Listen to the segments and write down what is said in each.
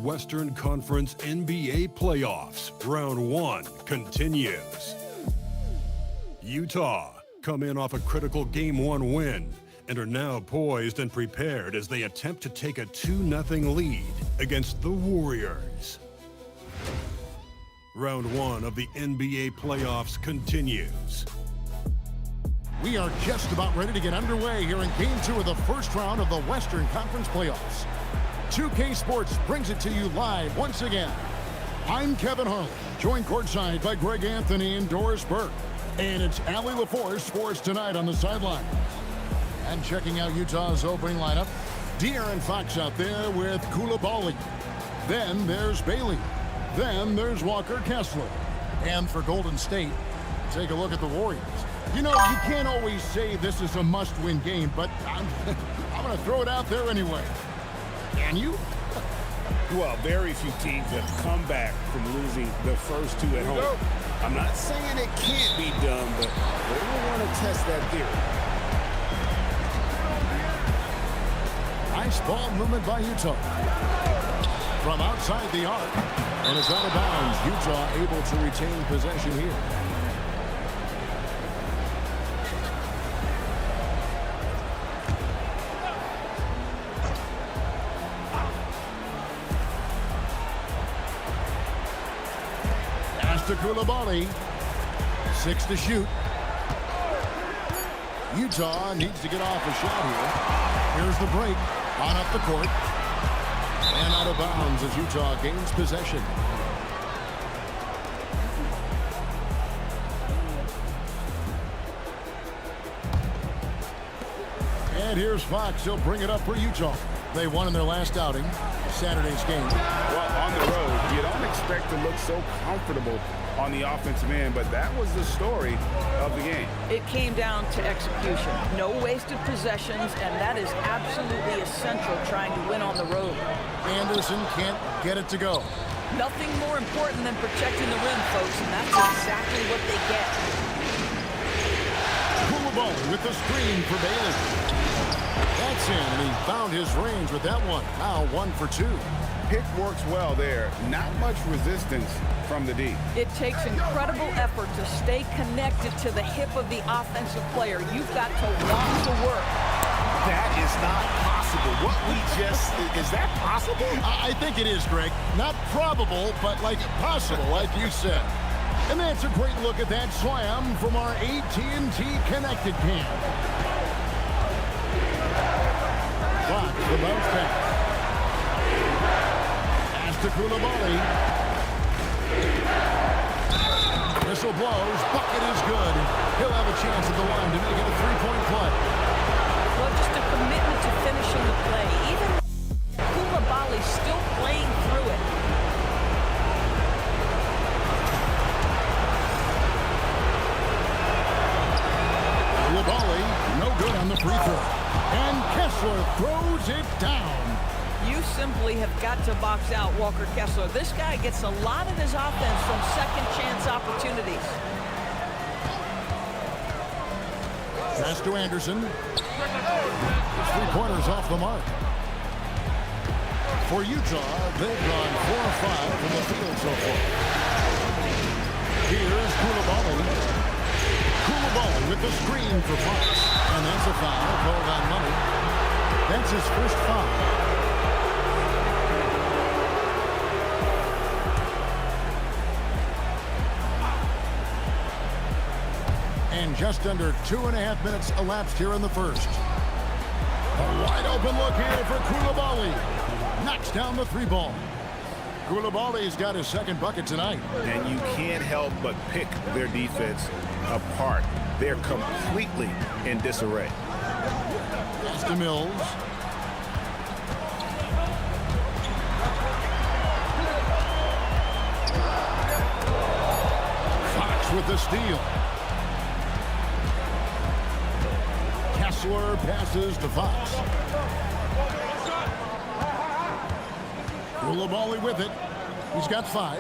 Western Conference NBA playoffs. Round 1 continues. Utah come in off a critical Game 1 win and are now poised and prepared as they attempt to take a 2-0 lead against the Warriors. Round 1 of the NBA playoffs continues. We are just about ready to get underway here in Game 2 of the first round of the Western Conference playoffs. 2K Sports brings it to you live once again. I'm Kevin Harlan, joined courtside by Greg Anthony and Doris Burke. And it's Allie LaForce for us tonight on the sideline. And checking out Utah's opening lineup, De'Aaron Fox out there with Coulibaly. Then there's Bailey. Then there's Walker Kessler. And for Golden State, take a look at the Warriors. You know, you can't always say this is a must-win game, but I'm going to throw it out there anyway. Can you? Well, very few teams have come back from losing the first 2 at home. I'm not saying it can't be done, but they will want to test that theory. Nice ball movement by Utah. From outside the arc, and it's out of bounds. Utah able to retain possession here. To Coulibaly, 6 to shoot. Utah needs to get off a shot here. Here's the break, on up the court, and out of bounds as Utah gains possession. And here's Fox. He'll bring it up for Utah. They won in their last outing, Saturday's game. Well, on the road, you don't expect to look so comfortable on the offensive end, but that was the story of the game. It came down to execution. No wasted possessions, and that is absolutely essential trying to win on the road. Anderson can't get it to go. Nothing more important than protecting the rim, folks, and that's exactly what they get. Coulibaly with the screen for Bailey. That's in, and he found his range with that one. Now 1 for 2. Pick works well there. Not much resistance from the D. It takes incredible effort to stay connected to the hip of the offensive player. You've got to want to work. That is not possible. What we just... Is that possible? I think it is, Greg. Not probable, but like possible, like you said. And that's a great look at that slam from our AT&T Connected Cam. Fox, the bounce pass. Pass to Coulibaly. Whistle blows. Bucket is good. He'll have a chance at the line to make it a 3-point play. Well, just a commitment to finishing the play. Even Coulibaly still playing through it. Coulibaly, no good on the free throw. And Kessler throws it down. You simply have got to box out Walker Kessler. This guy gets a lot of his offense from second chance opportunities. Pass to Anderson. His 3-pointers off the mark. For Utah, they've gone 4 of 5 from the field so far. Here's Coulibaly. Coulibaly with the screen for Fox. And that's a foul called on Money. That's his first foul. And just under 2.5 minutes elapsed here in the first. A wide open look here for Coulibaly. Knocks down the 3-ball. Coulibaly's got his second bucket tonight. And you can't help but pick their defense apart. They're completely in disarray. Pass to Mills. Fox with the steal. Kessler passes to Fox. Coulibaly with it. He's got 5.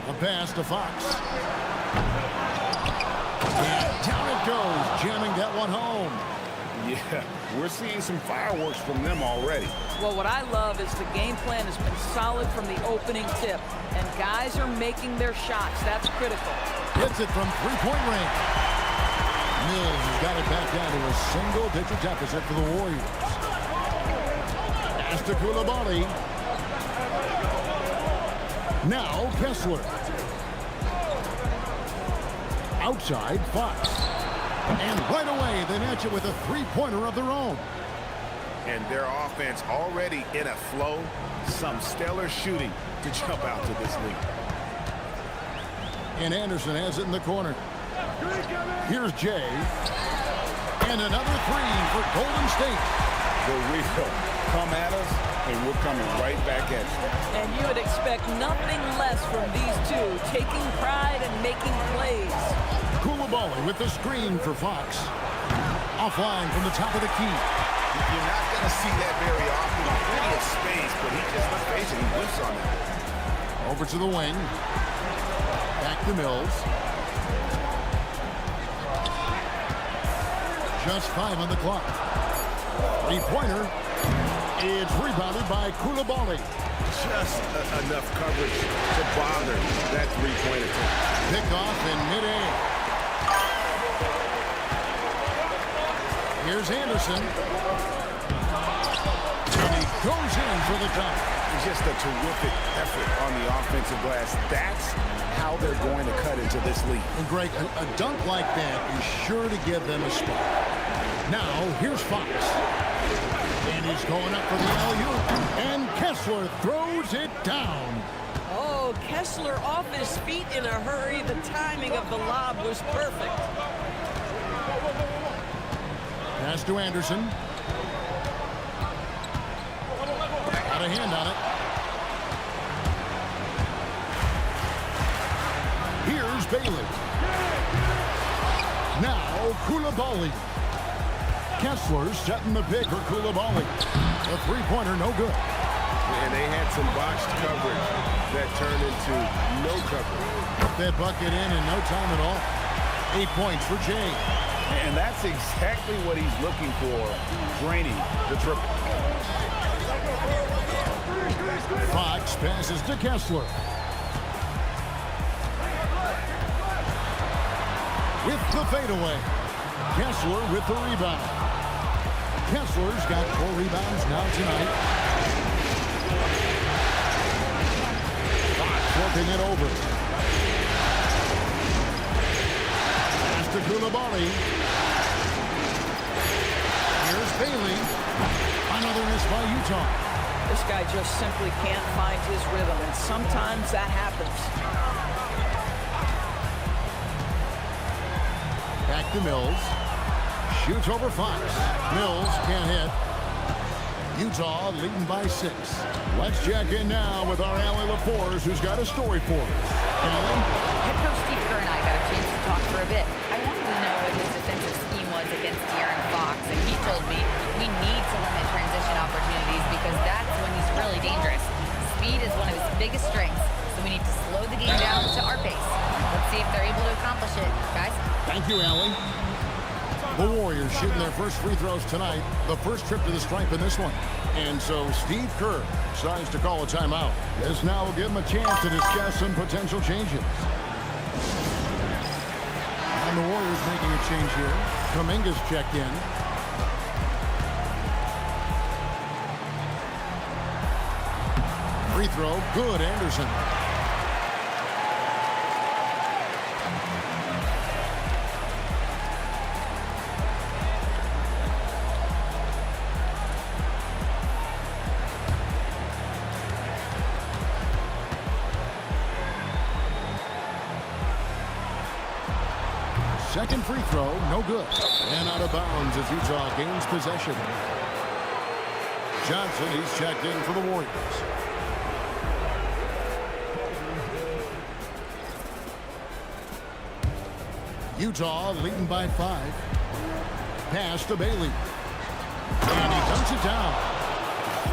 A pass to Fox. And down it goes, jamming that one home. Yeah, We're seeing some fireworks from them already. Well, what I love is the game plan has been solid from the opening tip, and guys are making their shots. That's critical. Hits it from three-point range. Mills has got it back down to a single-digit deficit for the Warriors. Pass to Koulibaly. Now Kessler. Outside, Fox. And right away, they match it with a three-pointer of their own. And their offense already in a flow. Some stellar shooting to jump out to this lead. And Anderson has it in the corner. Here's Jay. And another three for Golden State. The real come at us, and we're coming right back at you. And you would expect nothing less from these two, taking pride and making plays. Koulibaly with the screen for Fox. Offline from the top of the key. You're not going to see that very often. Plenty of space, but he just, let's face it, he whiffs on that. Over to the wing. Back to Mills. Just 5 on the clock. Three-pointer. It's rebounded by Koulibaly. Just enough coverage to bother that three-pointer. Pick off in mid-air. Here's Anderson. And he goes in for the dunk. It's just a terrific effort on the offensive glass. That's how they're going to cut into this lead. And Greg, a dunk like that is sure to give them a spark. Now, here's Fox. And he's going up for the alley-oop. And Kessler throws it down. Oh, Kessler off his feet in a hurry. The timing of the lob was perfect. Pass to Anderson. Got a hand on it. Here's Bailey. Now Koulibaly. Kessler setting the pick for Koulibaly. A three-pointer, no good. And they had some botched coverage that turned into no coverage. Put that bucket in no time at all. 8 points for Jay. And that's exactly what he's looking for, draining the triple. Fox passes to Kessler. With the fadeaway. Kessler with the rebound. Kessler's got 4 rebounds now tonight. Fox working it over. Pass to Koulibaly. Here's Bailey. Another miss by Utah. This guy just simply can't find his rhythm, and sometimes that happens. Back to Mills. Shoots over Fox. Mills can't hit. Utah leading by 6. Let's check in now with our Allie LaForce, who's got a story for us. Allie? Head coach Steve Kerr and I got a chance to talk for a bit. I wanted to know what his defensive scheme was against De'Aaron Fox, and he told me we need to limit transition opportunities because that's when he's really dangerous. Speed is one of his biggest strengths, so we need to slow the game down to our pace. Let's see if they're able to accomplish it, guys. Thank you, Allie. The Warriors shooting their first free throws tonight. The first trip to the stripe in this one. And so Steve Kerr decides to call a timeout. This now will give him a chance to discuss some potential changes. And the Warriors making a change here. Kuminga's checked in. Free throw, good, Anderson. Second free throw, no good. And out of bounds as Utah gains possession. Johnson, he's checked in for the Warriors. Utah leading by 5. Pass to Bailey. And he dunks it down.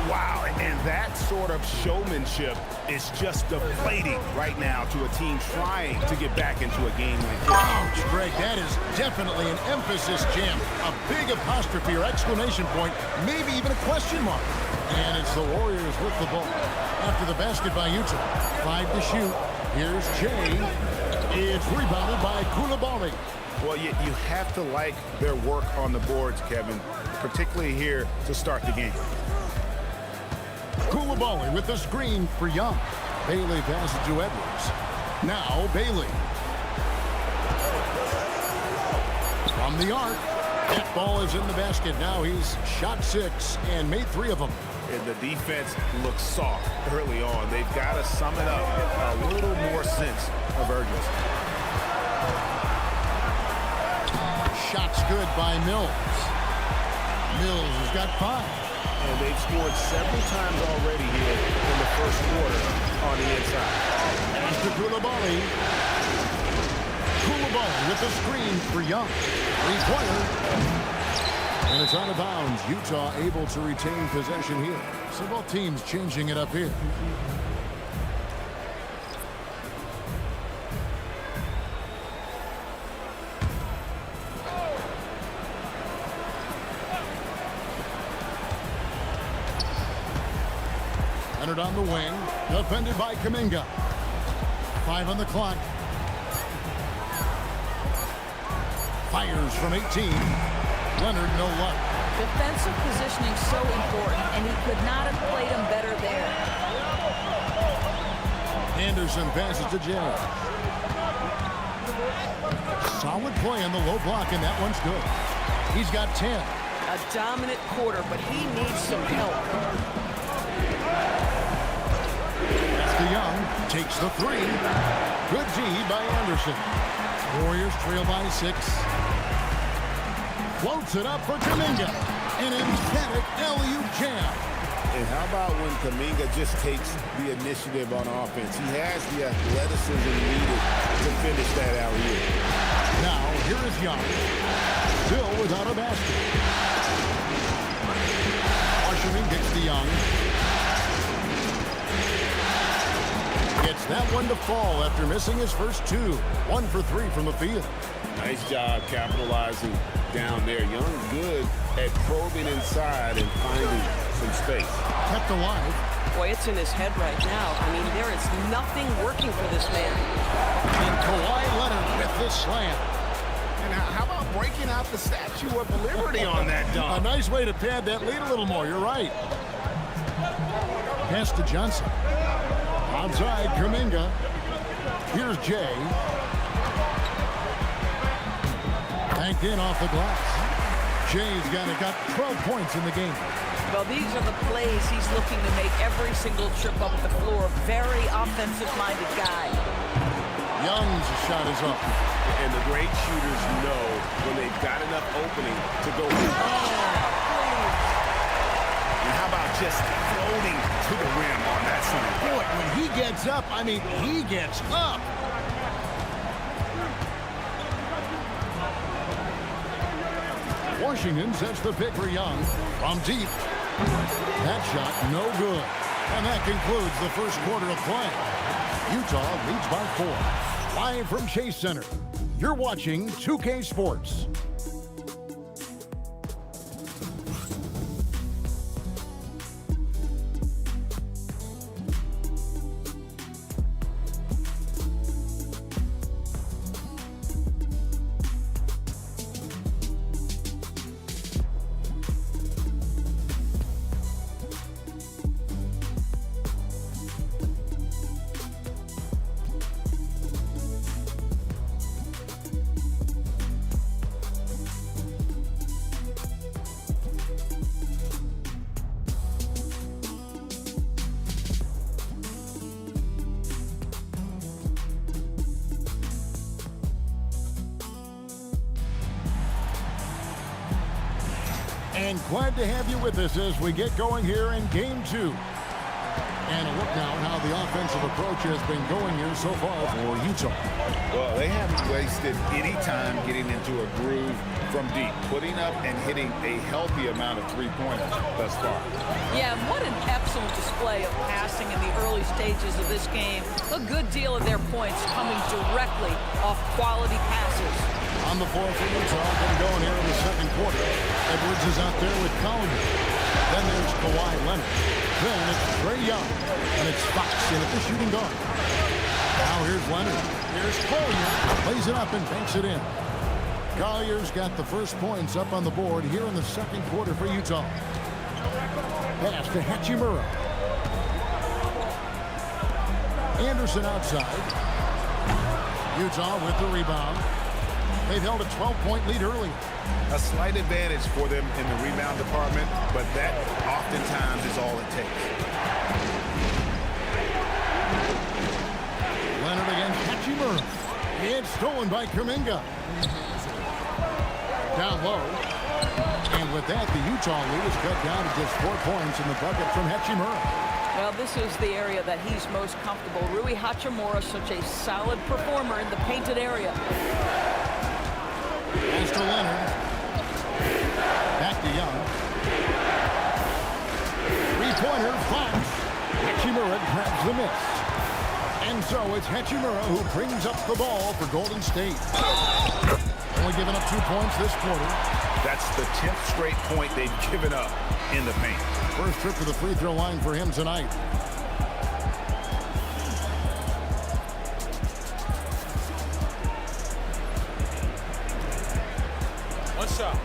Wow, and that sort of showmanship is just deflating right now to a team trying to get back into a game like this. Ouch, Greg, that is definitely an emphasis jam. A big apostrophe or exclamation point, maybe even a question mark. And it's the Warriors with the ball. After the basket by Utah. 5 to shoot. Here's Jay. It's rebounded by Coulibaly. Well, you have to like their work on the boards, Kevin, particularly here to start the game. Coulibaly with the screen for Young. Bailey passes to Edwards. Now Bailey. From the arc. That ball is in the basket. Now he's shot 6 and made 3 of them. And the defense looks soft early on. They've got to sum it up a little more sense of urgency. Shots good by Mills. Mills has got 5. And they've scored several times already here in the first quarter on the inside. Pass to Coulibaly. Coulibaly with the screen for Young. Three-pointer. And it's out of bounds. Utah able to retain possession here. So both teams changing it up here. Leonard on the wing. Defended by Kuminga. 5 on the clock. Fires from 18. Leonard, no luck. Defensive positioning so important, and he could not have played him better there. Anderson passes to Jay. Solid play on the low block, and that one's good. He's got 10. A dominant quarter, but he needs some help. That's the Young. Takes the 3. Good D by Anderson. Warriors trail by 6. Floats it up for Kuminga. An emphatic alley-oop jam. And how about when Kuminga just takes the initiative on offense? He has the athleticism needed to finish that alley-oop. Now, here is Young. Still without a basket. Washington gets to Young. Gets that one to fall after missing his first 2. 1 for 3 from the field. Nice job capitalizing down there. Young good at probing inside and finding some space. Kept alive. Boy, it's in his head right now. I mean, there is nothing working for this man. And Kawhi Leonard with the slam. And how about breaking out the Statue of Liberty on that dunk? A nice way to pad that lead a little more. You're right. Pass to Johnson. Outside, Kuminga. Here's Jay. Banked in off the glass. Jay's got 12 points in the game. Well, these are the plays he's looking to make every single trip up the floor. Very offensive-minded guy. Young's shot is up. And the great shooters know when they've got enough opening to go. And how about just floating to the rim on that side? Boy, when he gets up, I mean, he gets up. Washington sets the pick for Young from deep. That shot no good. And that concludes the first quarter of play. Utah leads by 4. Live from Chase Center, you're watching 2K Sports. And glad to have you with us as we get going here in Game 2. And a look now at how the offensive approach has been going here so far for Utah. Well, they haven't wasted any time getting into a groove from deep, putting up and hitting a healthy amount of three-pointers thus far. Yeah, what an excellent display of passing in the early stages of this game. A good deal of their points coming directly off quality passes. On the floor for Utah, been going here in the second quarter. Edwards is out there with Collier. Then there's Kawhi Leonard. Then it's Trae Young. And it's Fox in at the shooting guard. Now here's Leonard. Here's Collier. Plays it up and banks it in. Collier's got the first points up on the board here in the second quarter for Utah. Pass to Hachimura. Anderson outside. Utah with the rebound. They've held a 12-point lead early. A slight advantage for them in the rebound department, but that oftentimes is all it takes. Leonard against Hachimura. It's stolen by Kuminga. Down low. And with that, the Utah lead is cut down to just 4 points in the bucket from Hachimura. Well, this is the area that he's most comfortable. Rui Hachimura, such a solid performer in the painted area. Pass to Leonard. Back to Young. Three-pointer, Fox. Hachimura grabs the miss. And so it's Hachimura who brings up the ball for Golden State. Only giving up 2 points this quarter. That's the 10th straight point they've given up in the paint. First trip to the free throw line for him tonight. One shot.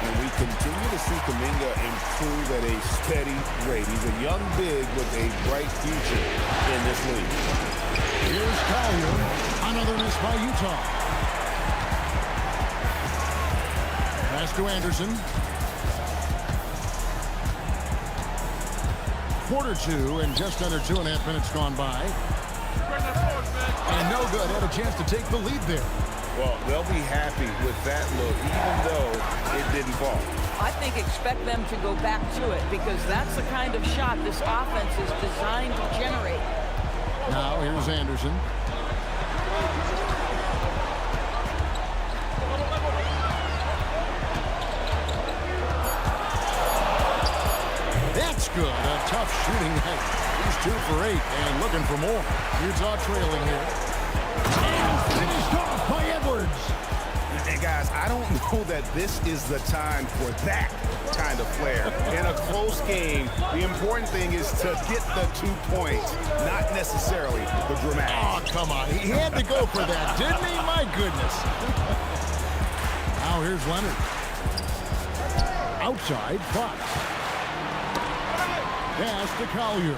And we continue to see Kuminga improve at a steady rate. He's a young big with a bright future in this league. Here's Collier. Another miss by Utah. Pass to Anderson. Quarter two and just under 2.5 minutes gone by. And no good. Had a chance to take the lead there. Well, they'll be happy with that look, even though it didn't fall. I think expect them to go back to it because that's the kind of shot this offense is designed to generate. Now here's Anderson. That's good. A tough shooting night. He's 2 for 8 and looking for more. Utah trailing here. And finished off by Edwards. And guys, I don't know that this is the time for that kind of flair. In a close game, the important thing is to get the 2 points, not necessarily the dramatics. Oh, come on. He had to go for that, didn't he? My goodness. Now here's Leonard. Outside, Fox. Pass to Collier.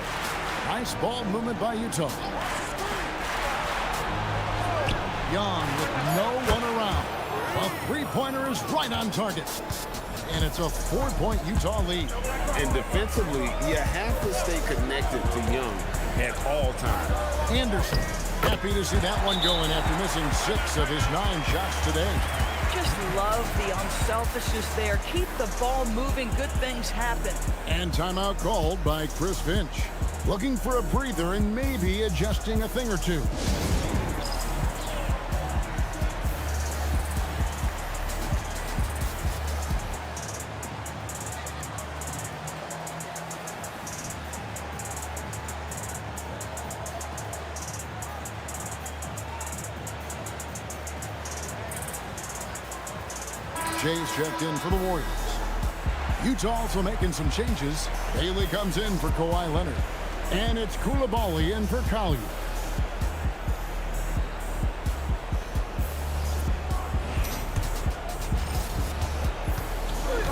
Nice ball movement by Utah. Young with no one around. A three-pointer is right on target. And it's a 4-point Utah lead. And defensively, you have to stay connected to Young at all times. Anderson, happy to see that one going after missing 6 of his 9 shots today. Just love the unselfishness there. Keep the ball moving. Good things happen. And timeout called by Chris Finch. Looking for a breather and maybe adjusting a thing or two. Jay's checked in for the Warriors. Utah also making some changes. Bailey comes in for Kawhi Leonard. And it's Coulibaly in for Collier.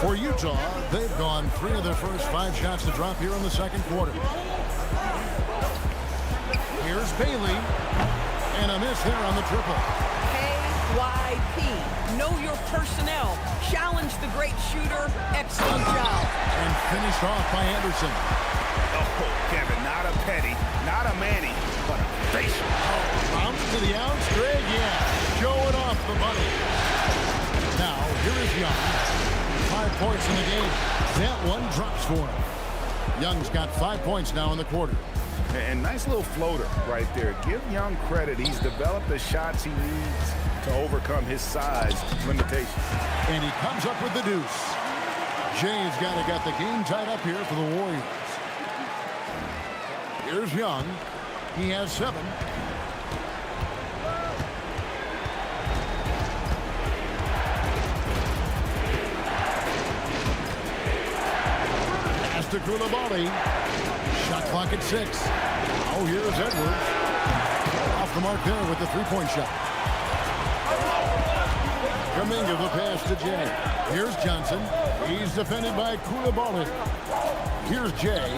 For Utah, they've gone 3 of their first 5 shots to drop here in the second quarter. Here's Bailey. And a miss there on the triple. KYP. Know your personnel. Challenge the great shooter. Excellent job. And finished off by Anderson. Oh, Kevin, not a Petty, not a Manny, but a facial. Bounce to the outs, Greg, yeah. Show it off the bunny. Here is Young. 5 points in the game. That one drops for him. Young's got 5 points now in the quarter. And nice little floater right there. Give Young credit. He's developed the shots he needs to overcome his size limitations. And he comes up with the deuce. Jay's got the game tied up here for the Warriors. Here's Young. He has 7. Pass to Koulibaly. Shot clock at 6. Oh, here's Edwards. Off the mark there with the three-point shot. Kuminga the pass to Jay. Here's Johnson. He's defended by Koulibaly. Here's Jay.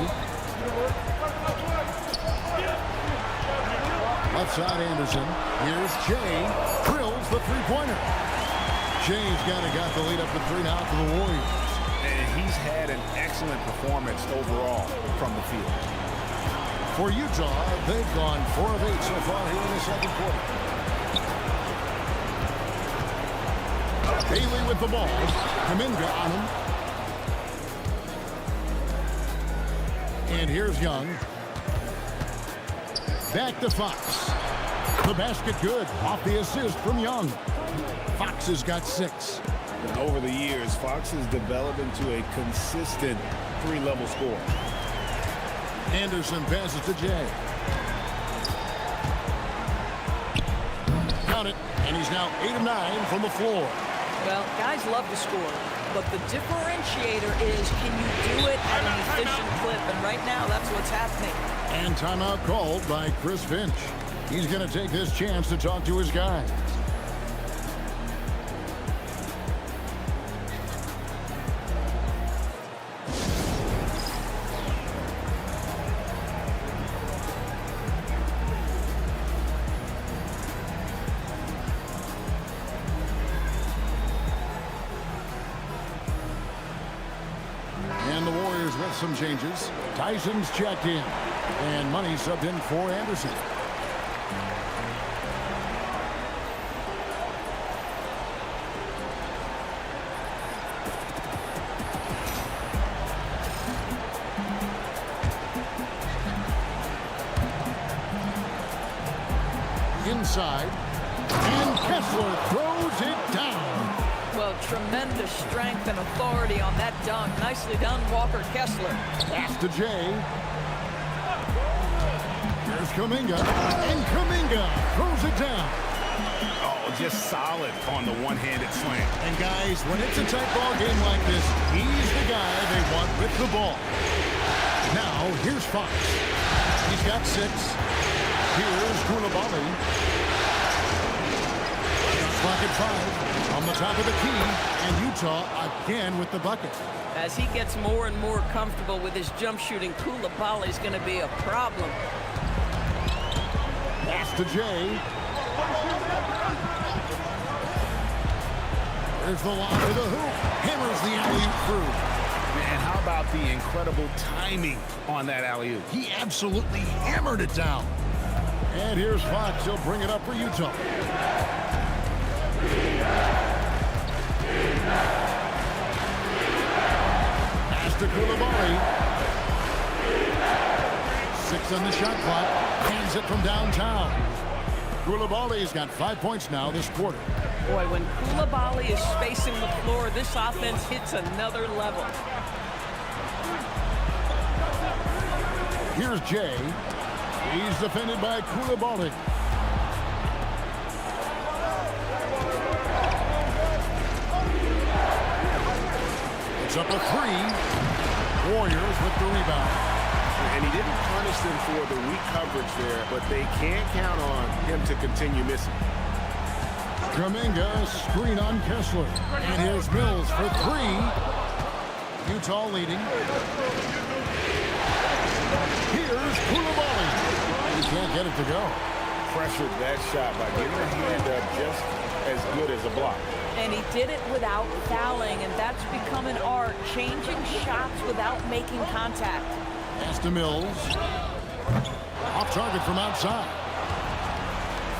Left side Anderson. Here's Jay. Drills the three-pointer. Jay's got the lead up to 3 now for the Warriors. And he's had an excellent performance overall from the field. For Utah, they've gone 4 of 8 so far here in the second quarter. Bailey with the ball. Kuminga on him. And here's Young. Back to Fox. The basket good. Off the assist from Young. Fox has got 6. And over the years, Fox has developed into a consistent 3-level scorer. Anderson passes to Jay. Got it. And he's now 8 of 9 from the floor. Well, guys love to score, but the differentiator is, can you do it at an efficient clip? And right now, that's what's happening. And timeout called by Chris Finch. He's going to take this chance to talk to his guys. And the Warriors with some changes. Tyson's checked in. And Money subbed in for Anderson. Inside. And Kessler throws it down. Well, tremendous strength and authority on that dunk. Nicely done, Walker Kessler. Pass to Jay. Here's Kuminga. And Kuminga throws it down. Oh, just solid on the one-handed slam. And guys, when it's a tight ball game like this, he's the guy they want with the ball. Now, here's Fox. He's got 6. Here's Koulibaly. Clock at 5 on the top of the key, and Utah again with the bucket. As he gets more and more comfortable with his jump shooting, Koulibaly is going to be a problem. Pass to Jay. There's the lob to the hoop. Hammers the alley-oop through. Man, how about the incredible timing on that alley-oop? He absolutely hammered it down. And here's Fox. He'll bring it up for Utah. Pass to Koulibaly. 6 on the shot clock. Hands it from downtown. Koulibaly's got 5 points now this quarter. Boy, when Koulibaly is spacing the floor, this offense hits another level. Here's Jay. He's defended by Koulibaly. It's up a 3. Warriors with the rebound. And he didn't punish them for the weak coverage there, but they can't count on him to continue missing. Kuminga screen on Kessler. And here's Mills for 3. Utah leading. Here's Koulibaly. He can't get it to go. Pressured that shot by getting a hand up just as good as a block. And he did it without fouling, and that's become an art, changing shots without making contact. Pass to Mills. Off target from outside.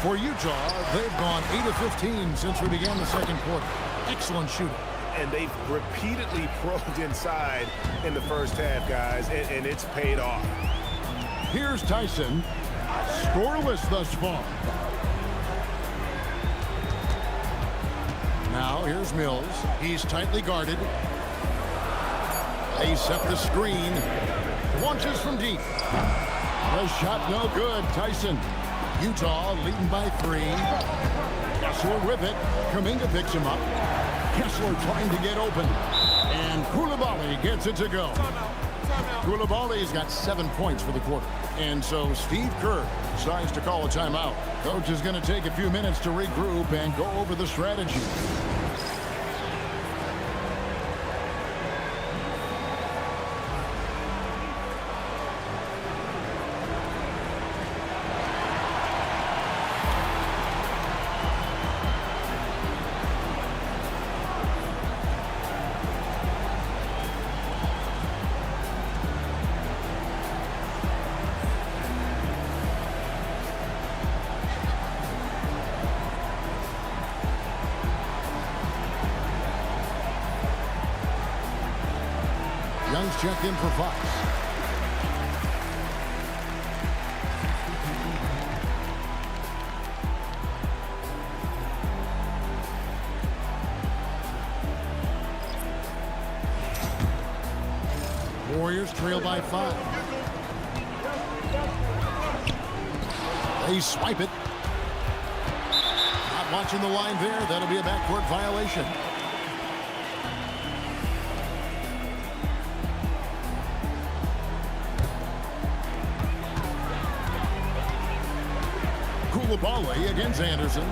For Utah, they've gone 8 of 15 since we began the second quarter. Excellent shooting. And they've repeatedly probed inside in the first half, guys, and it's paid off. Here's Tyson. Scoreless thus far. Now here's Mills. He's tightly guarded. They set the screen. Launches from deep. The shot no good. Tyson. Utah leading by 3. Kessler with it. Kuminga picks him up. Kessler trying to get open. And Coulibaly gets it to go. Coulibaly's got 7 points for the quarter. And so Steve Kerr decides to call a timeout. Coach is going to take a few minutes to regroup and go over the strategy. Young's checked in for Fox. Warriors trail by 5. They swipe it. Not watching the line there. That'll be a backcourt violation. Coulibaly against Anderson.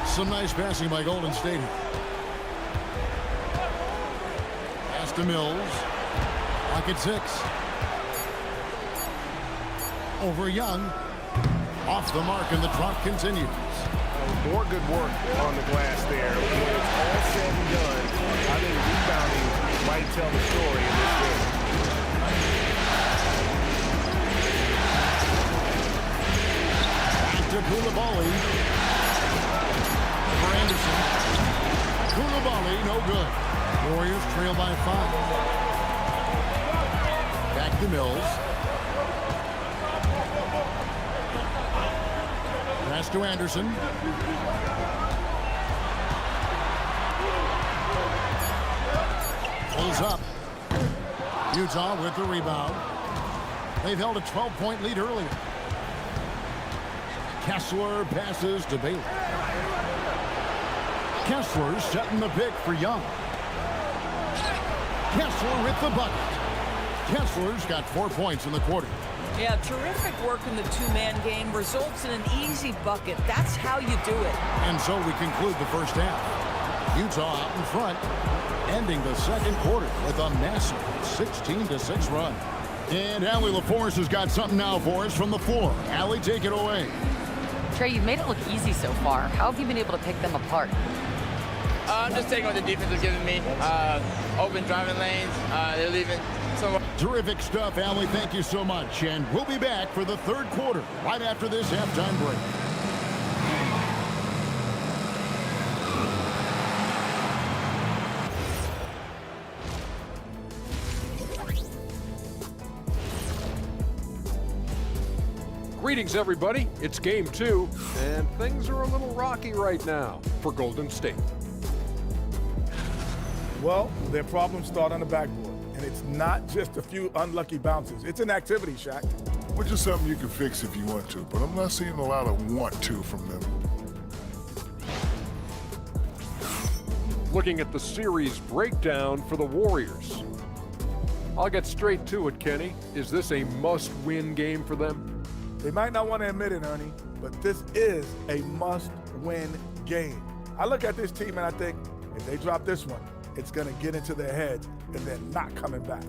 Some nice passing by Golden State here. Pass to Mills. Clock at 6. Over Young. Off the mark, and the drought continues. More good work on the glass there. When it's all said and done, I think rebounding might tell the story in this game. To Coulibaly. For Anderson. Coulibaly, no good. Warriors trail by 5. Back to Mills. Pass to Anderson. Pulls up. Utah with the rebound. They've held a 12-point lead earlier. Kessler passes to Bailey. Kessler setting the pick for Young. Kessler with the bucket. Kessler's got 4 points in the quarter. Yeah, terrific work in the two-man game results in an easy bucket. That's how you do it. And so we conclude the first half. Utah out in front, ending the second quarter with a massive 16-6 run. And Allie LaForce has got something now for us from the floor. Allie, take it away. Trey, you've made it look easy so far. How have you been able to pick them apart? I'm just taking what the defense is giving me. Open driving lanes. They're leaving. Terrific stuff, Allie. Thank you so much. And we'll be back for the third quarter right after this halftime break. Greetings, everybody. It's game 2, and things are a little rocky right now for Golden State. Well, their problems start on the backboard, and it's not just a few unlucky bounces. It's an activity, Shaq. Which is something you can fix if you want to, but I'm not seeing a lot of want to from them. Looking at the series breakdown for the Warriors. I'll get straight to it, Kenny. Is this a must-win game for them? They might not want to admit it, Ernie, but this is a must-win game. I look at this team and I think, if they drop this one, it's going to get into their heads and they're not coming back.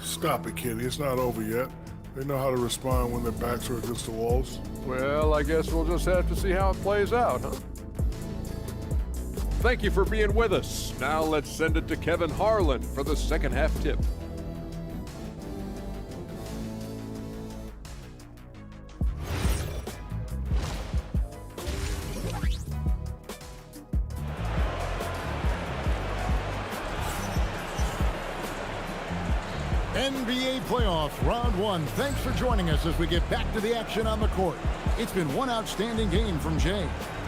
Stop it, Kenny. It's not over yet. They know how to respond when their backs are against the walls. Well, I guess we'll just have to see how it plays out, huh? Thank you for being with us. Now let's send it to Kevin Harlan for the second half tip. NBA playoffs, round one. Thanks for joining us as we get back to the action on the court. It's been one outstanding game from Jay.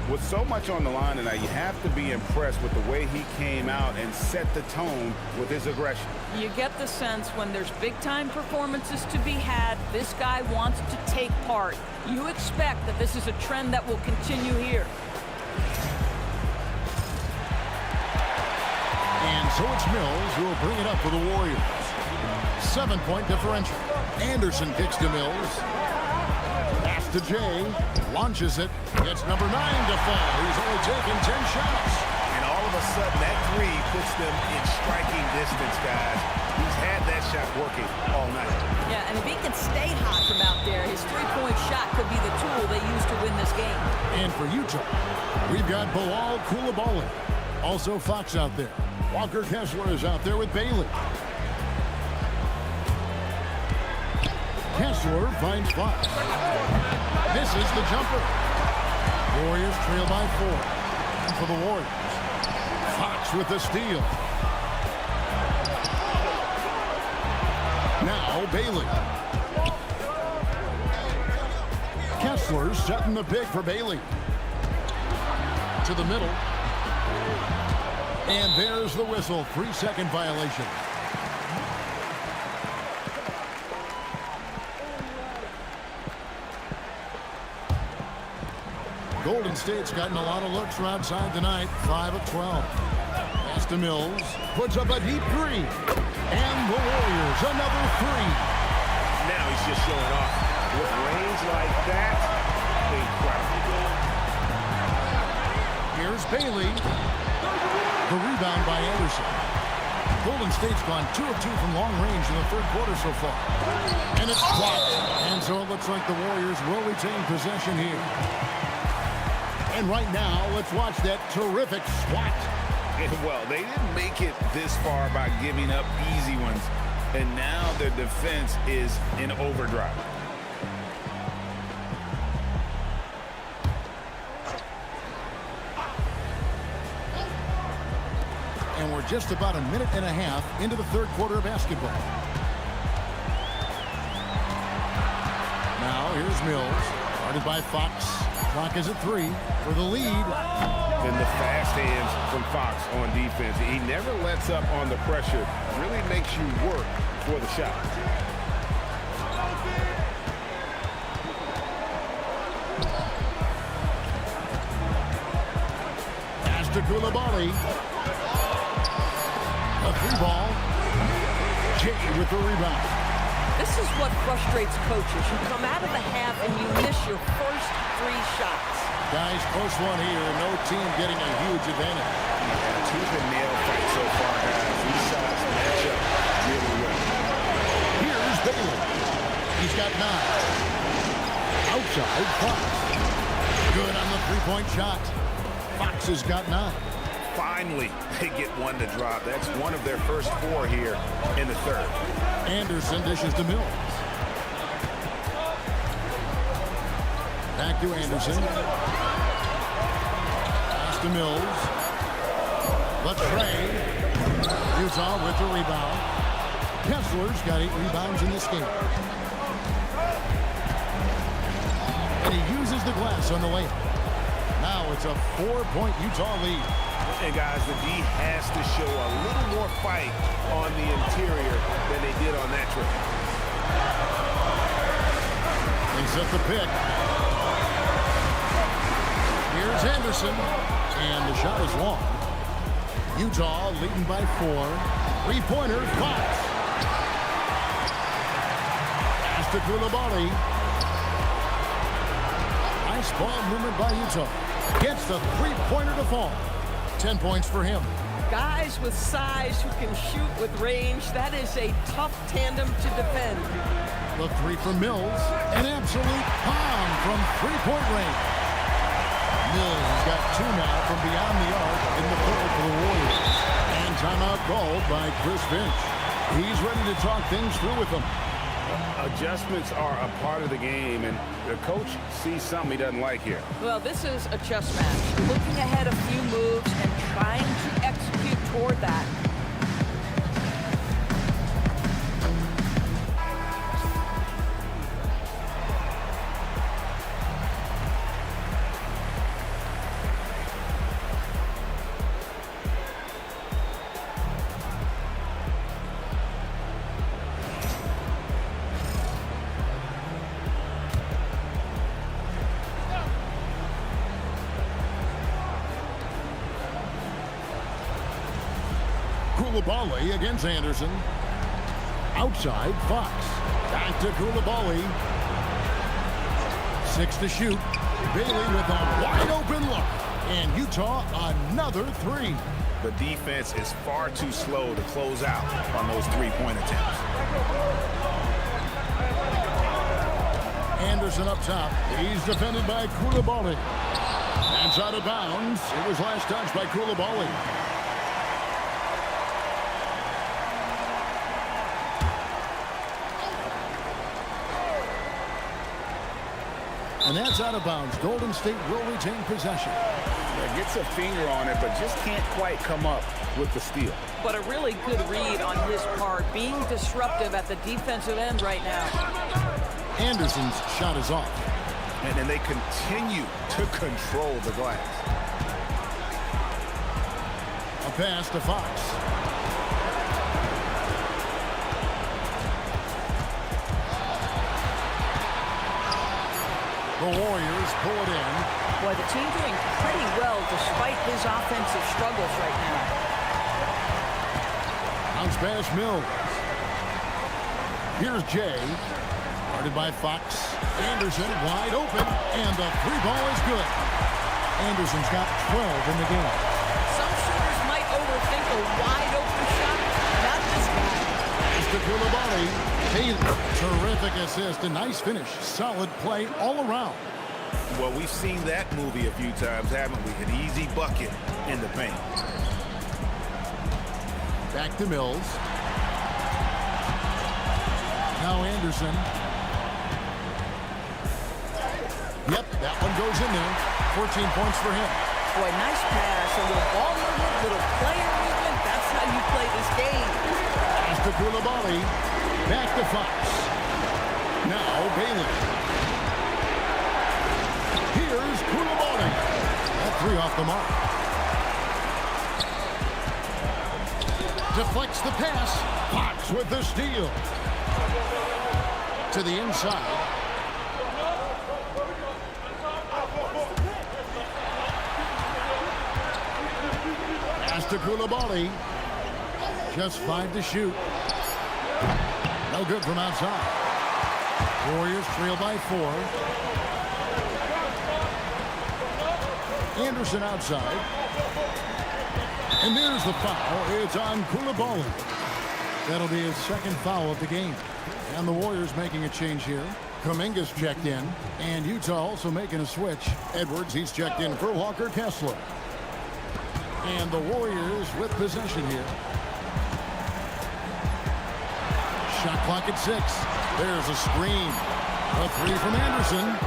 With so much on the line tonight, you have to be impressed with the way he came out and set the tone with his aggression. You get the sense when there's big-time performances to be had, this guy wants to take part. You expect that this is a trend that will continue here. And so it's Mills who will bring it up for the Warriors. 7-point differential. Anderson kicks to Mills. Pass to Jay. Launches it. Gets number 9 to fall. He's only taken 10 shots. And all of a sudden, that three puts them in striking distance, guys. He's had that shot working all night. Yeah, and if he can stay hot from out there, his three-point shot could be the tool they use to win this game. And for Utah, we've got Bilal Coulibaly. Also Fox out there. Walker Kessler is out there with Bailey. Kessler finds Fox. Misses the jumper. Warriors trail by 4. And for the Warriors, Fox with the steal. Now Bailey. Kessler setting the pick for Bailey. To the middle. And there's the whistle. 3-second violation. Golden State's gotten a lot of looks from outside tonight. 5 of 12. Pass to Mills. Puts up a deep three. And the Warriors another 3. Now he's just showing off. With range like that, incredible. Here's Bailey. The rebound by Anderson. Golden State's gone 2 of 2 from long range in the third quarter so far. And it's blocked. And so it looks like the Warriors will retain possession here. And right now, let's watch that terrific swat. Well, they didn't make it this far by giving up easy ones. And now their defense is in overdrive. And we're just about a minute and a half into the third quarter of basketball. Now here's Mills. Guarded by Fox. Clock is at 3 for the lead. And the fast hands from Fox on defense. He never lets up on the pressure. Really makes you work for the shot. Pass to Coulibaly. A 3-ball. Jay with the rebound. This is what frustrates coaches. You come out of the half and you miss your first 3 shots. Guys, close one here. No team getting a huge advantage. Yeah, tooth and nail fight so far, guys. These shots match up really well. Here's Bailey. He's got 9. Outside, Fox. Good on the 3-point shot. Fox has got 9. Finally, they get one to drop. That's one of their first 4 here in the third. Anderson dishes to Mills. Back to Anderson. Pass to Mills. The trade. Utah with the rebound. Kessler's got 8 rebounds in this game. And he uses the glass on the layup. Now it's a 4-point Utah lead. And guys, the D has to show a little more fight on the interior than they did on that trip. They set the pick. Here's Anderson. And the shot is long. Utah leading by 4. 3-pointer, Fox. Pass to Coulibaly. Nice ball movement by Utah. Gets the 3-pointer to fall. 10 points for him. Guys with size who can shoot with range, that is a tough tandem to defend. The 3 from Mills. An absolute bomb from 3-point range. Mills has got 2 now from beyond the arc in the third for the Warriors. And timeout called by Chris Finch. He's ready to talk things through with them. Adjustments are a part of the game, and the coach sees something he doesn't like here. Well, this is a chess match. Looking ahead a few moves and trying to execute toward that. Koulibaly against Anderson. Outside, Fox. Back to Koulibaly. 6 to shoot. Bailey with a wide open look. And Utah another 3. The defense is far too slow to close out on those three-point attempts. Anderson up top. He's defended by Koulibaly. That's out of bounds. It was last touched by Koulibaly. And that's out of bounds. Golden State will retain possession. Yeah, gets a finger on it, but just can't quite come up with the steal. But a really good read on his part, being disruptive at the defensive end right now. Anderson's shot is off. And then they continue to control the glass. A pass to Fox. The Warriors pull it in. Boy, the team doing pretty well despite his offensive struggles right now. Bounce pass Mills. Here's Jay. Guarded by Fox. Anderson wide open. And the three ball is good. Anderson's got 12 in the game. Some shooters might overthink a wide open shot. Not this guy. Mr. Koulibaly. Terrific assist. A nice finish. Solid play all around. Well, we've seen that movie a few times, haven't we? An easy bucket in the paint. Back to Mills. Now Anderson. Yep, that one goes in there. 14 points for him. Boy, nice pass. A little ball movement, little player movement. That's how you play this game. Pass to Koulibaly. Back to Fox. Now Bailey. Here's Koulibaly. That three off the mark. Deflects the pass. Fox with the steal. To the inside. Pass to Koulibaly. Just 5 to shoot. No good from outside. Warriors trail by 4. Anderson outside. And there's the foul. It's on Koulibaly. That'll be his second foul of the game. And the Warriors making a change here. Kuminga's checked in. And Utah also making a switch. Edwards, he's checked in for Walker Kessler. And the Warriors with possession here. Shot clock at 6. There's a screen. A three from Anderson.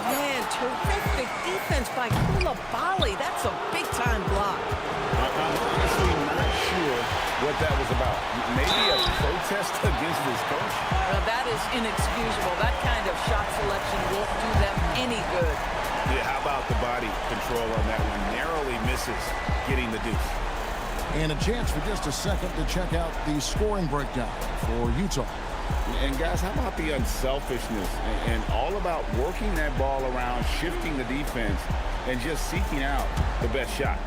Man, terrific defense by Koulibaly. That's a big-time block. I'm honestly not sure what that was about. Maybe a protest against his coach? That is inexcusable. That kind of shot selection won't do them any good. Yeah, how about the body control on that one? Narrowly misses getting the deuce. And a chance for just a second to check out the scoring breakdown for Utah. And guys, how about the unselfishness and all about working that ball around, shifting the defense, and just seeking out the best shot?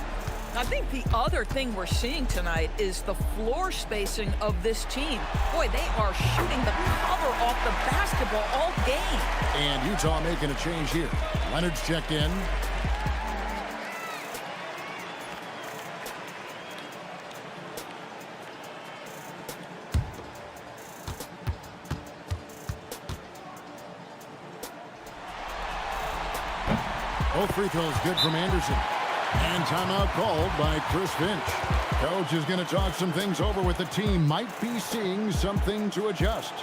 I think the other thing we're seeing tonight is the floor spacing of this team. Boy, they are shooting the cover off the basketball all game. And Utah making a change here. Leonard's checked in. Both free throws good from Anderson. And timeout called by Chris Finch. Coach is going to talk some things over with the team. Might be seeing something to adjust.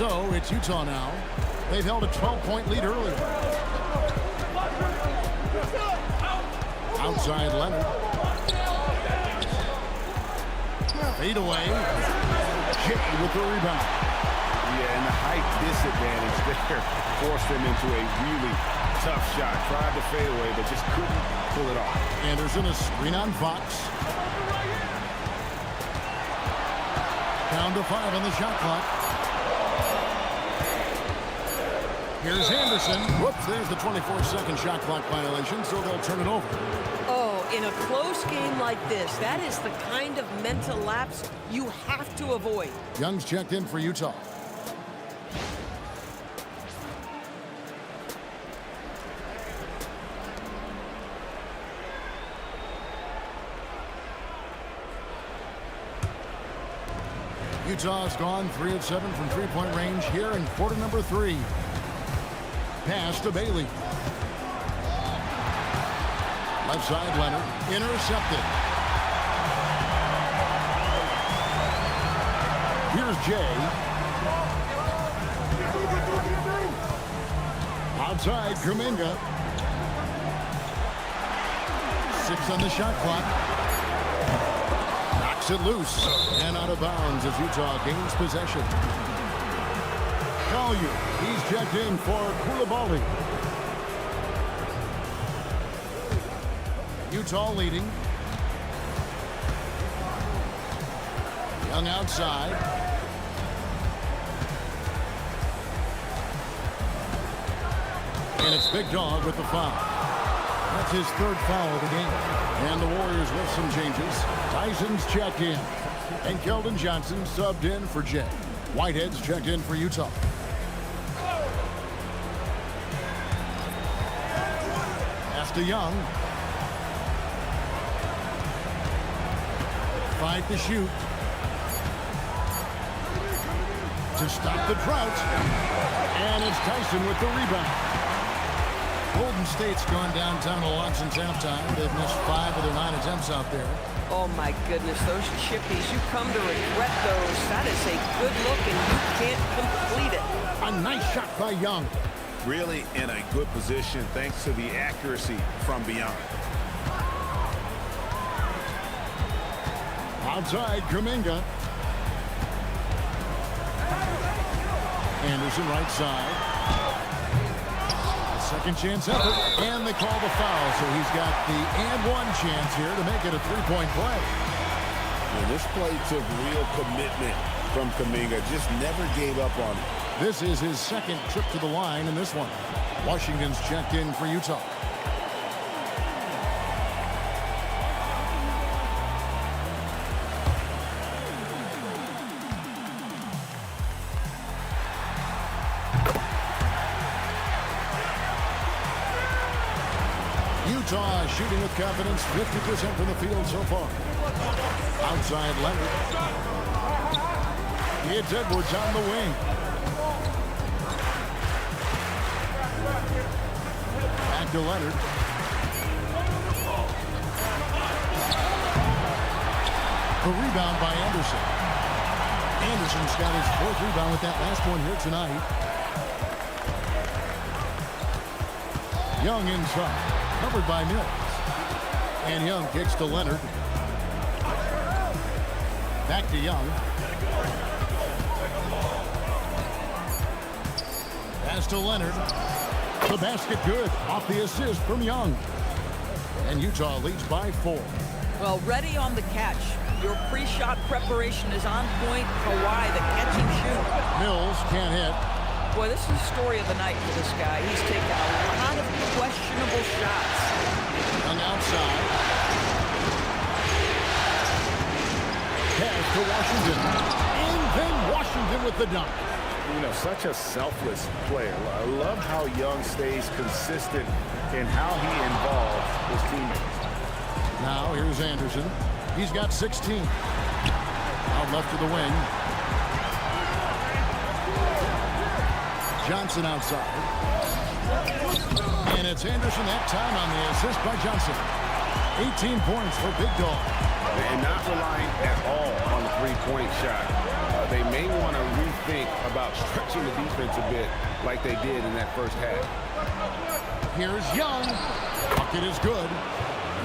So it's Utah now. They've held a 12-point lead earlier. Outside Leonard. Fade away. Jay with the rebound. Yeah, and the height disadvantage there forced him into a really tough shot. Tried to fade away, but just couldn't pull it off. Anderson a screen on Fox. Down to 5 on the shot clock. Here's Anderson. Whoops, there's the 24-second shot clock violation, so they'll turn it over. Oh, in a close game like this, that is the kind of mental lapse you have to avoid. Young's checked in for Utah. Utah's gone 3 of 7 from three-point range here in quarter number 3. Pass to Bailey. Left side, Leonard. Intercepted. Here's Jay. Outside, Kuminga. 6 on the shot clock. Knocks it loose and out of bounds as Utah gains possession. Collier, he's checked in for Koulibaly. Utah leading. Young outside. And it's Big Dog with the foul. That's his 3rd foul of the game. And the Warriors with some changes. Tyson's checked in. And Keldon Johnson subbed in for Jay. Whitehead's checked in for Utah. Pass to Young. Fight to shoot. To stop the drought. And it's Tyson with the rebound. Golden State's gone downtown a lot since halftime. They've missed 5 of their 9 attempts out there. Oh, my goodness, those chippies, you come to regret those. That is a good look, and you can't complete it. A nice shot by Young. Really in a good position thanks to the accuracy from beyond. Outside, Kuminga. Anderson right side. Second chance effort, and they call the foul, so he's got the and-one chance here to make it a three-point play. And this play took real commitment from Kuminga, just never gave up on it. This is his 2nd trip to the line in this one. Washington's checked in for Utah. Utah shooting with confidence, 50% from the field so far. Outside Leonard. It's Edwards on the wing. Back to Leonard. The rebound by Anderson. Anderson's got his 4th rebound with that last one here tonight. Young inside. Covered by Mills. And Young kicks to Leonard. Back to Young. Pass to Leonard. The basket good. Off the assist from Young. And Utah leads by 4. Well, ready on the catch. Your pre-shot preparation is on point. Kawhi, the catch and shoot. Mills can't hit. Boy, this is the story of the night for this guy. He's taken a lot of questionable shots. Young outside. Pass to Washington. And then Washington with the dunk. You know, such a selfless player. I love how Young stays consistent in how he involves his teammates. Now here's Anderson. He's got 16. Out left to the wing. Johnson outside. And it's Anderson that time on the assist by Johnson. 18 points for Big Dog. And not relying at all on the three-point shot. They may want to rethink about stretching the defense a bit like they did in that first half. Here's Young. Bucket is good.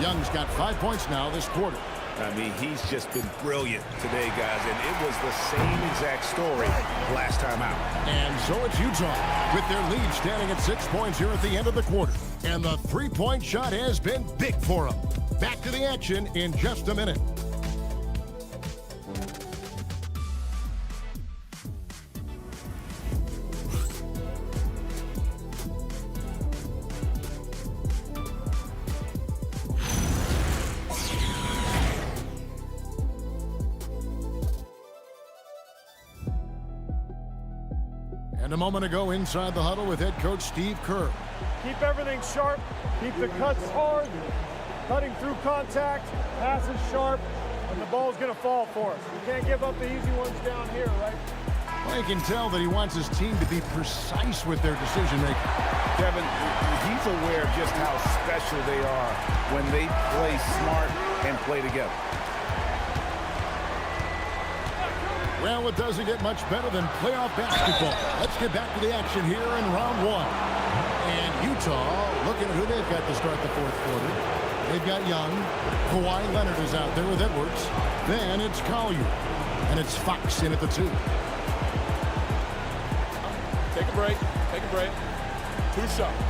Young's got 5 points now this quarter. I mean, he's just been brilliant today, guys, and it was the same exact story last time out. And so it's Utah with their lead standing at 6 points here at the end of the quarter. And the three-point shot has been big for them. Back to the action in just a minute. And a moment ago inside the huddle with head coach Steve Kerr. Keep everything sharp, keep the cuts hard, cutting through contact, passes sharp, and the ball's going to fall for us. We can't give up the easy ones down here, right? Well, you can tell that he wants his team to be precise with their decision-making. Kevin, he's aware of just how special they are when they play smart and play together. Well, it doesn't get much better than playoff basketball. Let's get back to the action here in round one. And Utah, looking at who they've got to start the fourth quarter. They've got Young. Kawhi Leonard is out there with Edwards. Then it's Collier. And it's Fox in at the 2. Take a break, take a break. 2 shots.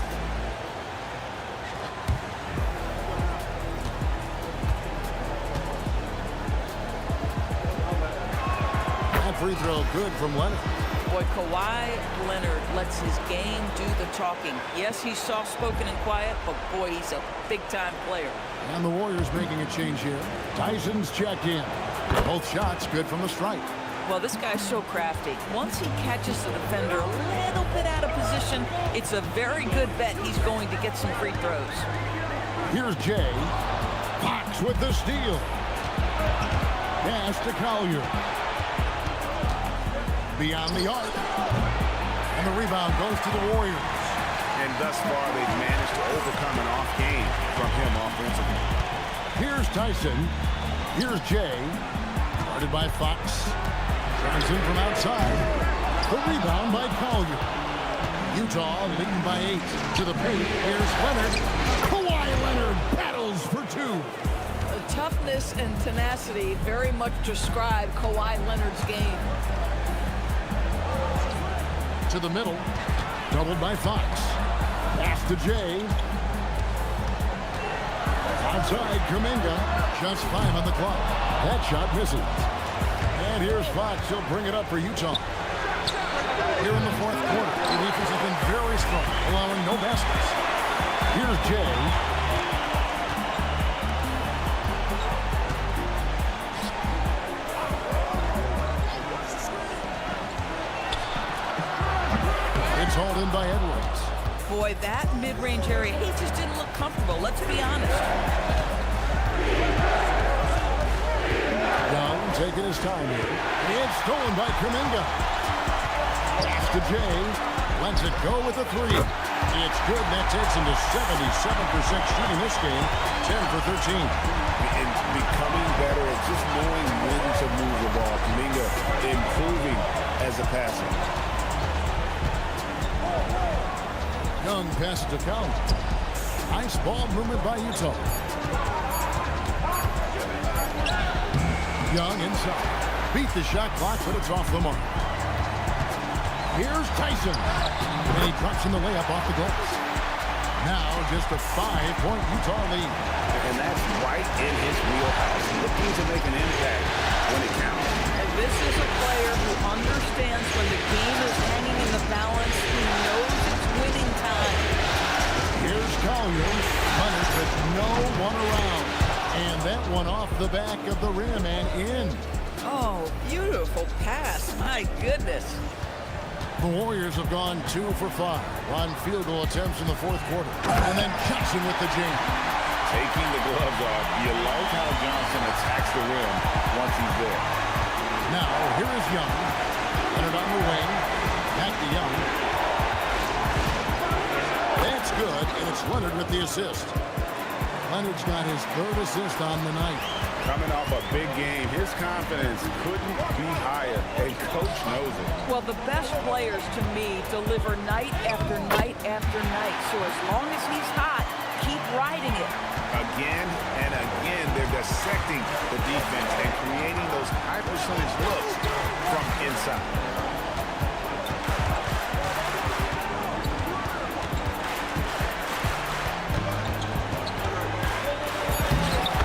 Free throw good from Leonard. Boy, Kawhi Leonard lets his game do the talking. Yes, he's soft-spoken and quiet, but boy, he's a big-time player. And the Warriors making a change here. Tyson's checked in. Both shots good from the stripe. Well, this guy's so crafty. Once he catches the defender a little bit out of position, it's a very good bet he's going to get some free throws. Here's Jay. Fox with the steal. Pass to Collier. Beyond the arc. And the rebound goes to the Warriors. And thus far, they've managed to overcome an off game from him offensively. Here's Tyson. Here's Jay. Guarded by Fox. Drives in from outside. The rebound by Collier. Utah leading by 8 to the paint. Here's Leonard. Kawhi Leonard battles for 2. The toughness and tenacity very much describe Kawhi Leonard's game. To the middle, doubled by Fox. Pass to Jay. Outside, Kuminga. Just 5 on the clock. That shot misses. And here's Fox. He'll bring it up for Utah. Here in the fourth quarter, the defense has been very strong, allowing no baskets. Here's Jay. It's hauled in by Edwards. Boy, that mid-range area, he just didn't look comfortable, let's be honest. Young taking his time here. It's stolen by Kuminga. Pass to Jay. Lets it go with a 3. It's good, and that takes him to 77% shooting this game. 10 for 13. And becoming better at just knowing when to move the ball. Kuminga improving as a passer. Young passes to Collins. Nice ball movement by Utah. Young inside. Beat the shot clock, but it's off the mark. Here's Tyson. And he drops in the layup off the glass. Now just a 5-point Utah lead. And that's right in his wheelhouse. Looking to make an impact when it counts. And this is a player who understands when the game is hanging in the balance. He knows it's winning time. Here's Collier. Leonard with no one around. And that one off the back of the rim and in. Oh, beautiful pass. My goodness. The Warriors have gone 2 for 5 on field goal attempts in the fourth quarter. And then Johnson with the jam. Taking the gloves off. You like how Johnson attacks the rim once he's there. Now, here is Young. Leonard on the wing. Back to Young. That's good, and it's Leonard with the assist. Leonard's got his 3rd assist on the night. Coming off a big game, his confidence couldn't be higher, and Coach knows it. Well, the best players, to me, deliver night after night after night. So as long as he's hot, keep riding it. Again and again, they're dissecting the defense and creating those high percentage looks from inside.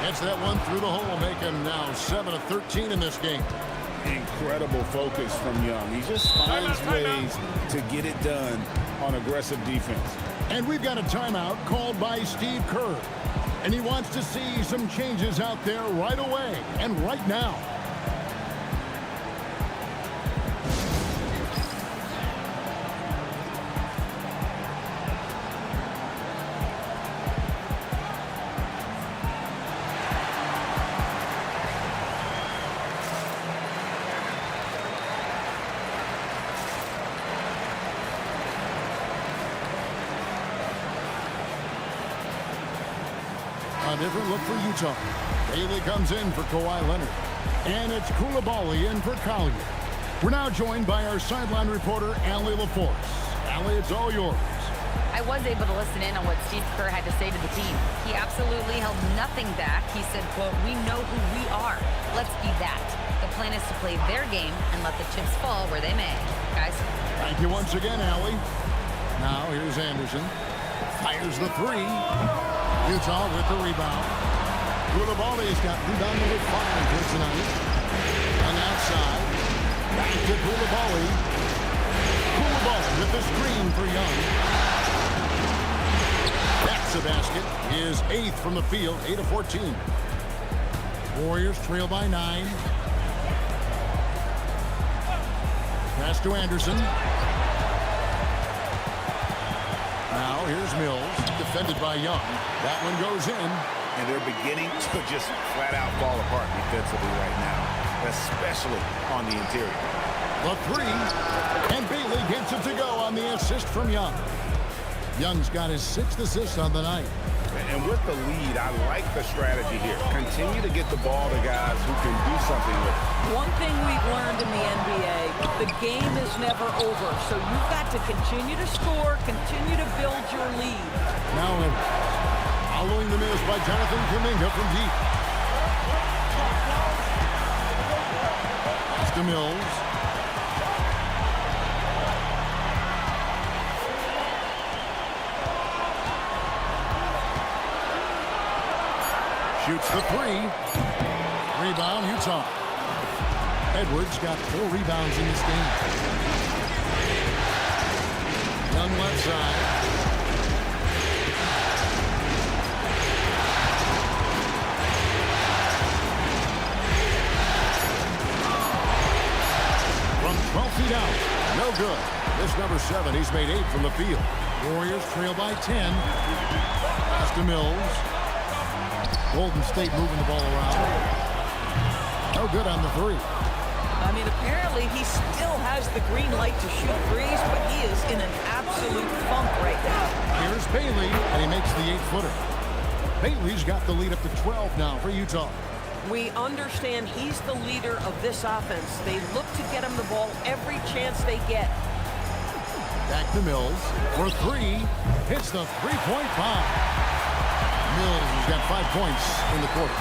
Gets that one through the hole, making now 7 of 13 in this game. Incredible focus from Young. He just finds ways to get it done on aggressive defense. And we've got a timeout called by Steve Kerr. And he wants to see some changes out there right away and right now. A different look for Utah. Bailey comes in for Kawhi Leonard. And it's Koulibaly in for Collier. We're now joined by our sideline reporter, Allie LaForce. Allie, it's all yours. I was able to listen in on what Steve Kerr had to say to the team. He absolutely held nothing back. He said, quote, "We know who we are. Let's be that. The plan is to play their game and let the chips fall where they may." Guys. Thank you once again, Allie. Now here's Anderson. Fires the three. Utah with the rebound. Koulibaly's got rebound number 5 here tonight. On the outside. Back to Koulibaly. Koulibaly with the screen for Young. That's a basket. His 8th from the field, 8 of 14. Warriors trail by 9. Pass to Anderson. Now here's Mills, defended by Young. That one goes in. And they're beginning to just flat out fall apart defensively right now, especially on the interior. The three, and Bailey gets it to go on the assist from Young. Young's got his 6th assist on the night. And with the lead, I like the strategy here. Continue to get the ball to guys who can do something with it. One thing we've learned in the NBA, the game is never over. So you've got to continue to score, continue to build your lead. Now following the miss by Jonathan Kuminga from deep. Pass to Mills. Shoots the 3. Rebound, Utah. Edwards got 4 rebounds in this game. Young left side. From 12 feet out. No good. This number 7, he's made 8 from the field. Warriors trail by 10. Pass to Mills. Golden State moving the ball around. No good on the 3. I mean, apparently he still has the green light to shoot threes, but he is in an absolute funk right now. Here's Bailey, and he makes the 8-footer. Bailey's got the lead up to 12 now for Utah. We understand he's the leader of this offense. They look to get him the ball every chance they get. Back to Mills for 3. Hits the three-point bomb. Mills has got 5 points in the quarter.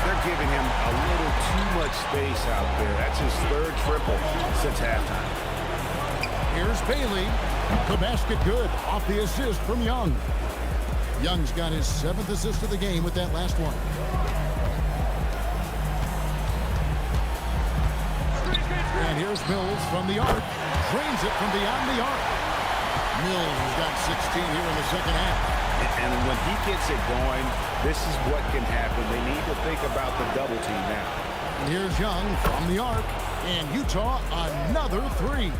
They're giving him a little too much space out there. That's his 3rd triple since halftime. Here's Bailey. The basket good off the assist from Young. Young's got his 7th assist of the game with that last one. And here's Mills from the arc. Drains it from beyond the arc. Mills has got 16 here in the second half. And when he gets it going, this is what can happen. They need to think about the double team now. And here's Young from the arc. And Utah, another 3.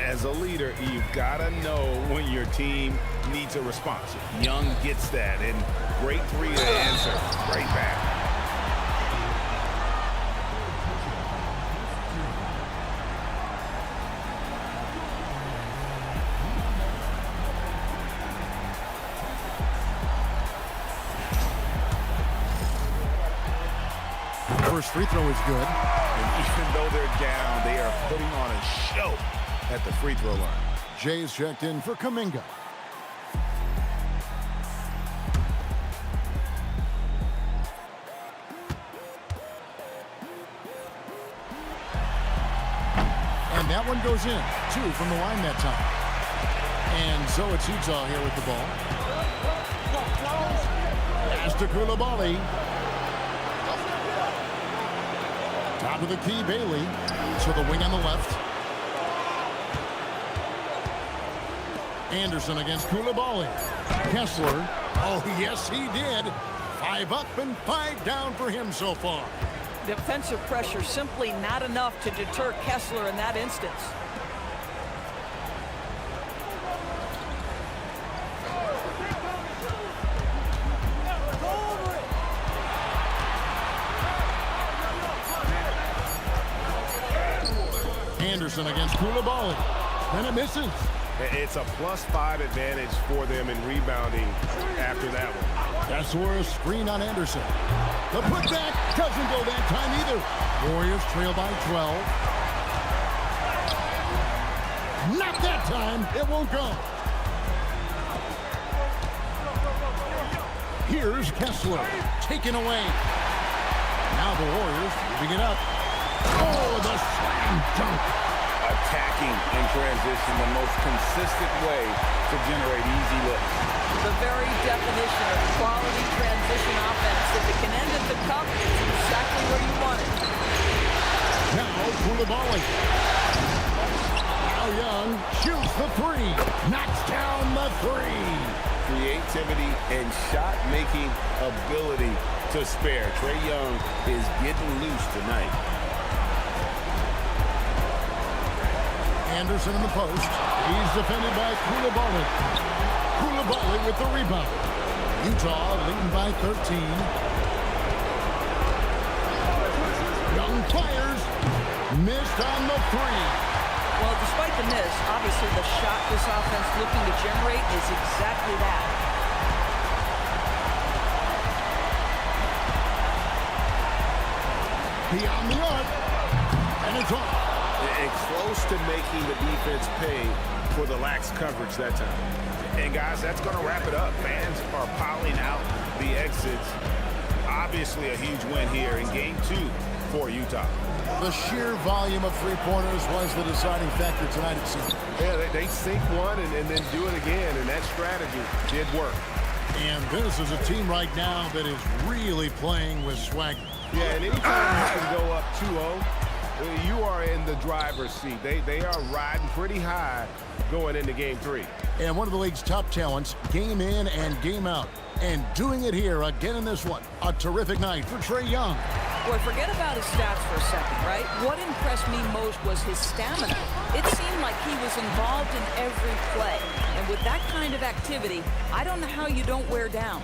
As a leader, you've got to know when your team needs a response. Young gets that, and great 3 to answer. Great back. First free throw is good. And even though they're down, they are putting on a show at the free throw line. Jay's checked in for Kuminga. that one goes in. 2 from the line that time. And so it's Utah here with the ball. Pass to Koulibaly. Top of the key, Bailey. To the wing on the left. Anderson against Koulibaly. Kessler. Oh, yes, he did. 5 up and 5 down for him so far. Defensive pressure simply not enough to deter Kessler in that instance. Anderson against Koulibaly. And it misses. It's a +5 advantage for them in rebounding after that one. Kessler a screen on Anderson. The putback doesn't go that time either. Warriors trail by 12. Not that time. It won't go. Here's Kessler. Taken away. Now the Warriors moving it up. Oh, the slam dunk. Attacking in transition, the most consistent way to generate easy looks. The very definition of quality transition offense. If it can end at the cup, it's exactly where you want it. Now Koulibaly. Now Young shoots the 3. Knocks down the 3. Creativity and shot-making ability to spare. Trae Young is getting loose tonight. Anderson in the post. He's defended by Koulibaly. Koulibaly with the rebound. Utah leading by 13. Young fires. Missed on the 3. Well, despite the miss, obviously the shot this offense looking to generate is exactly that. Beyond the arc. And it's off. It's close to making the defense pay for the lax coverage that time. And guys, that's going to wrap it up. Fans are piling out the exits. Obviously a huge win here in game 2 for Utah. The sheer volume of three-pointers was the deciding factor tonight, it seems. Yeah, they sink one and then do it again, and that strategy did work. And this is a team right now that is really playing with swagger. Yeah, and anytime you can go up 2-0, you are in the driver's seat. They are riding pretty high going into game 3. And one of the league's top talents, game in and game out. And doing it here again in this one. A terrific night for Trae Young. Boy, forget about his stats for a second, right? What impressed me most was his stamina. It seemed like he was involved in every play. And with that kind of activity, I don't know how you don't wear down.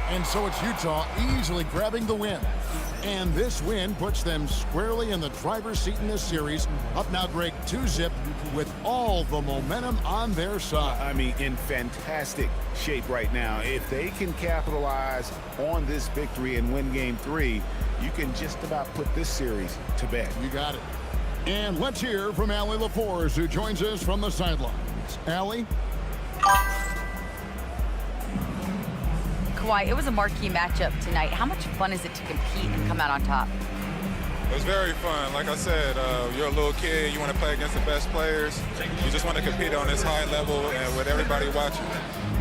And so it's Utah easily grabbing the win. And this win puts them squarely in the driver's seat in this series. Up now, Greg, 2-zip with all the momentum on their side. I mean, in fantastic shape right now. If they can capitalize on this victory and win game 3, you can just about put this series to bed. You got it. And let's hear from Allie LaForce, who joins us from the sidelines. Allie? Kawhi, it was a marquee matchup tonight. How much fun is it to compete and come out on top? It was very fun. Like I said, you're a little kid. You want to play against the best players. You just want to compete on this high level and with everybody watching.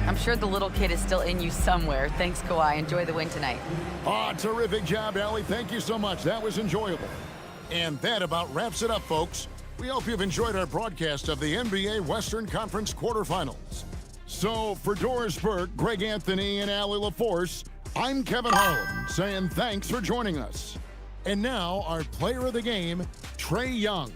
I'm sure the little kid is still in you somewhere. Thanks, Kawhi. Enjoy the win tonight. Oh, terrific job, Allie. Thank you so much. That was enjoyable. And that about wraps it up, folks. We hope you've enjoyed our broadcast of the NBA Western Conference quarterfinals. So, for Doris Burke, Greg Anthony, and Allie LaForce, I'm Kevin Harlan, saying thanks for joining us. And now, our player of the game, Trae Young.